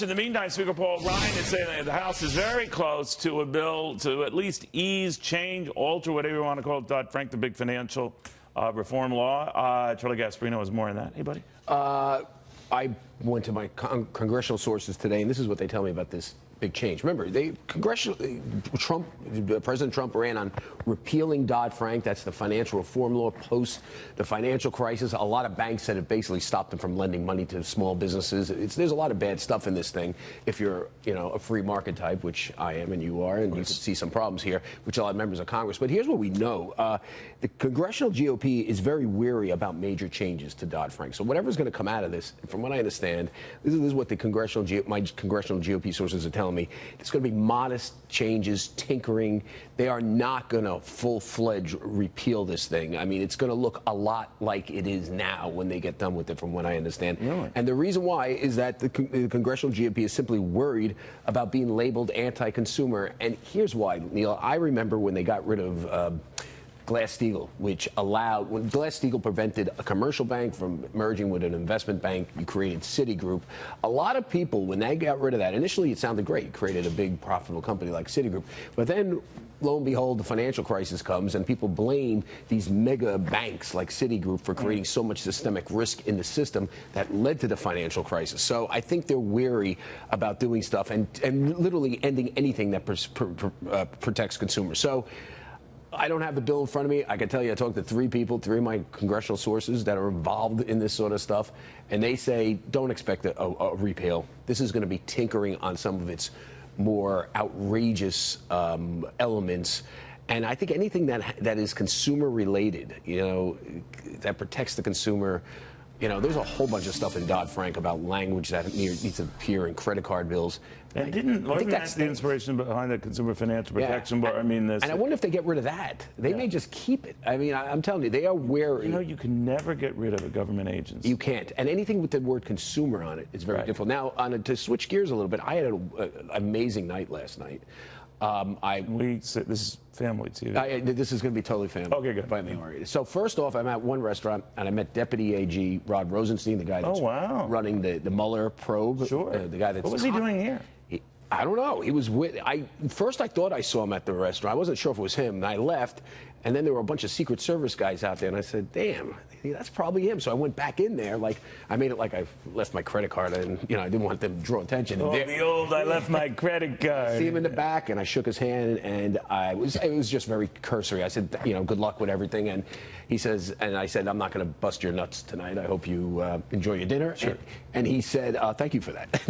In the meantime, Speaker Paul Ryan is saying that the House is very close to a bill to at least ease, change, alter, whatever you want to call it, Dodd-Frank, the big financial reform law. Charlie Gasparino has more on that. Anybody? I went to my congressional sources today, and this is what they tell me about this big change. Remember, President Trump ran on repealing Dodd-Frank. That's the financial reform law post the financial crisis. A lot of banks said it basically stopped them from lending money to small businesses. There's a lot of bad stuff in this thing. If you're, a free market type, which I am and you are, and you can see some problems here, which a lot of members of Congress. But here's what we know: the Congressional GOP is very weary about major changes to Dodd-Frank. So whatever's going to come out of this, from what I understand, this is what my congressional GOP sources are telling me. It's going to be modest changes, tinkering. They are not going to full-fledged repeal this thing. I mean, it's going to look a lot like it is now when they get done with it, from what I understand. Really? And the reason why is that the Congressional GOP is simply worried about being labeled anti-consumer. And here's why, Neil. I remember when they got rid of Glass-Steagall, when Glass-Steagall prevented a commercial bank from merging with an investment bank, you created Citigroup. A lot of people, when they got rid of that, initially it sounded great. You created a big profitable company like Citigroup. But then, lo and behold, the financial crisis comes, and people blame these mega banks like Citigroup for creating so much systemic risk in the system that led to the financial crisis. So I think they're wary about doing stuff and literally ending anything that protects consumers. So I don't have the bill in front of me. I can tell you I talked to three of my congressional sources that are involved in this sort of stuff, and they say don't expect a repeal. This is going to be tinkering on some of its more outrageous elements. And I think anything that is consumer related, that protects the consumer. There's a whole bunch of stuff in Dodd-Frank about language that needs to appear in credit card bills. And I think that's the inspiration behind the Consumer Financial Protection Board. And I wonder if they get rid of that. They may just keep it. I mean, I'm telling you, they are wary. You can never get rid of a government agency. You can't. And anything with the word consumer on it is very difficult. Now, to switch gears a little bit, I had an amazing night last night. This is family TV. This is going to be totally family. Okay, good. Family. So first off, I'm at one restaurant, and I met Deputy AG Rod Rosenstein, the guy that's running the Mueller probe. Sure. The guy that's what was he doing here? I don't know. He was first I thought I saw him at the restaurant. I wasn't sure if it was him, and I left. And then there were a bunch of Secret Service guys out there, and I said, damn, that's probably him. So I went back in there, I made it like I left my credit card, and, I didn't want them to draw attention. Oh, the old, I left my credit card. See him in the back, and I shook his hand, and it was just very cursory. I said, good luck with everything. And he says, and I said, I'm not going to bust your nuts tonight. I hope you enjoy your dinner. Sure. And he said, thank you for that.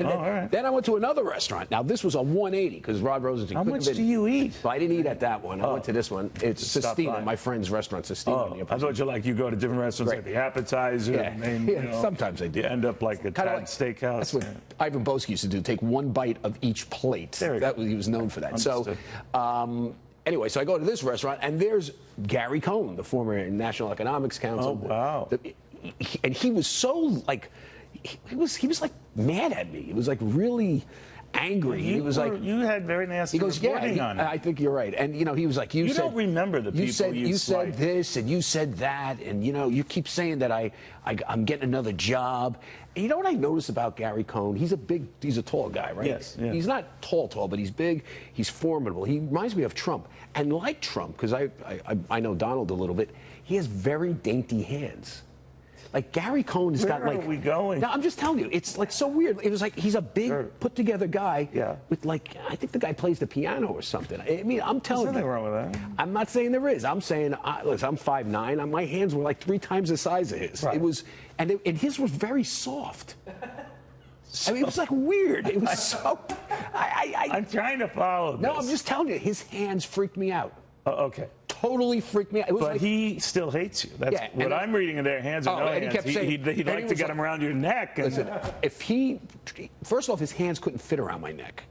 All right. Then I went to another restaurant. Now, this was a 180, because Rod Rosenstein couldn't have been. How much do you eat? Well, I didn't eat at that one. I went to this one. It's Sistina, my friend's restaurant, Sistina. I thought you go to different restaurants, like the appetizer. Yeah, sometimes I do. You end up like a Tad Steakhouse. That's what Ivan Boesky used to do, take one bite of each plate. He was known for that. Understood. So, anyway, so I go to this restaurant, and there's Gary Cohn, the former National Economics Council. Oh, wow. And he was so, he was like mad at me. He was like really angry. He was like, you had very nasty reporting on it. I think you're right. And he was like, you said, don't remember the people you said this and you said that, and you keep saying that I'm getting another job. And you know what I noticed about Gary Cohn? He's a tall guy, right? Yes. Yeah. He's not tall, but he's big. He's formidable. He reminds me of Trump. And like Trump, because I know Donald a little bit, he has very dainty hands. Like Gary Cohn has got Where are we going? No, I'm just telling you, it's like so weird. It was like he's a big, put-together guy with I think the guy plays the piano or something. I mean, I'm telling you. There's nothing wrong with that. I'm not saying there is. I'm saying, listen, I'm 5'9". My hands were like 3 times the size of his. Right. It was, and his was very soft. I mean, it was like weird. It was so. I'm trying to follow this. No, I'm just telling you, his hands freaked me out. Okay. Totally freaked me out. But he still hates you. That's what I'm reading in their hands or no hands. He'd like to get them around your neck. Listen, first off, his hands couldn't fit around my neck.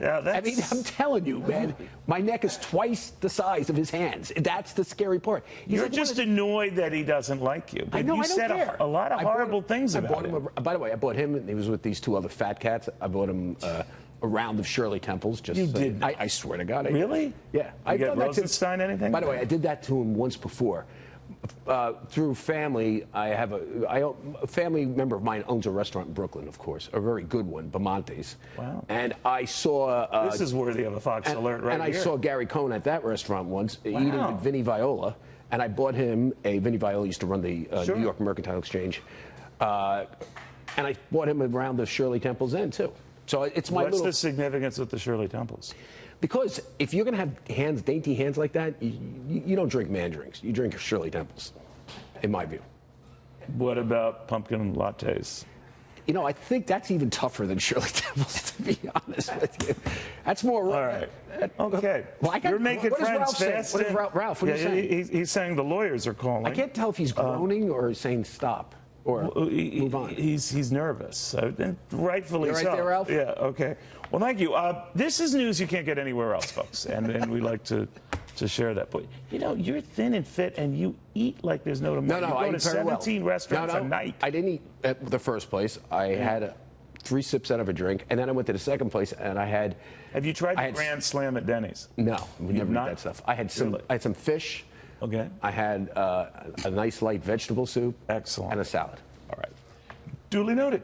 Yeah, I mean, I'm telling you, man, my neck is twice the size of his hands. That's the scary part. You're just annoyed that he doesn't like you. But I know, you I don't said care. a lot of horrible things about him. By the way, I bought him, and he was with these 2 other fat cats. I bought him a round of Shirley Temples. You did? I swear to God. Really? Yeah. You get Rosenstein anything? By the way, I did that to him once before. through family, a family member of mine owns a restaurant in Brooklyn, of course, a very good one, Bamonte's. Wow. And I saw... this is worthy of a Fox alert right And I here. saw Gary Cohn at that restaurant once, eating Wow. with Vinnie Viola. And I bought him Vinnie Viola used to run the Sure. New York Mercantile Exchange. And I bought him around the Shirley Temple's Inn, too. So it's my What's little... the significance with the Shirley Temples? Because if you're going to have dainty hands like that, you don't drink man drinks. You drink Shirley Temples, in my view. What about pumpkin lattes? You know, I think that's even tougher than Shirley Temples, to be honest with you. That's more... All right. Okay. Well, You're making what does friends Ralph say? fast. What is Ralph? What are you saying? He's saying the lawyers are calling. I can't tell if he's groaning or saying stop or move on. He's nervous, and rightfully You all right so. there, Ralph? Yeah. Okay. Well, thank you. This is news you can't get anywhere else, folks, and we like to share that. But you know, you're thin and fit, and you eat like there's no tomorrow. No, you I go eat to very 17 well. restaurants a night. I didn't eat at the first place. I had 3 sips out of a drink, and then I went to the second place, and I had... Have you tried the Grand Slam at Denny's? No, we never not? eat that stuff. I had some. Really? I had some fish. Okay. I had a nice light vegetable soup. Excellent. And a salad. All right. Duly noted.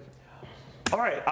All right.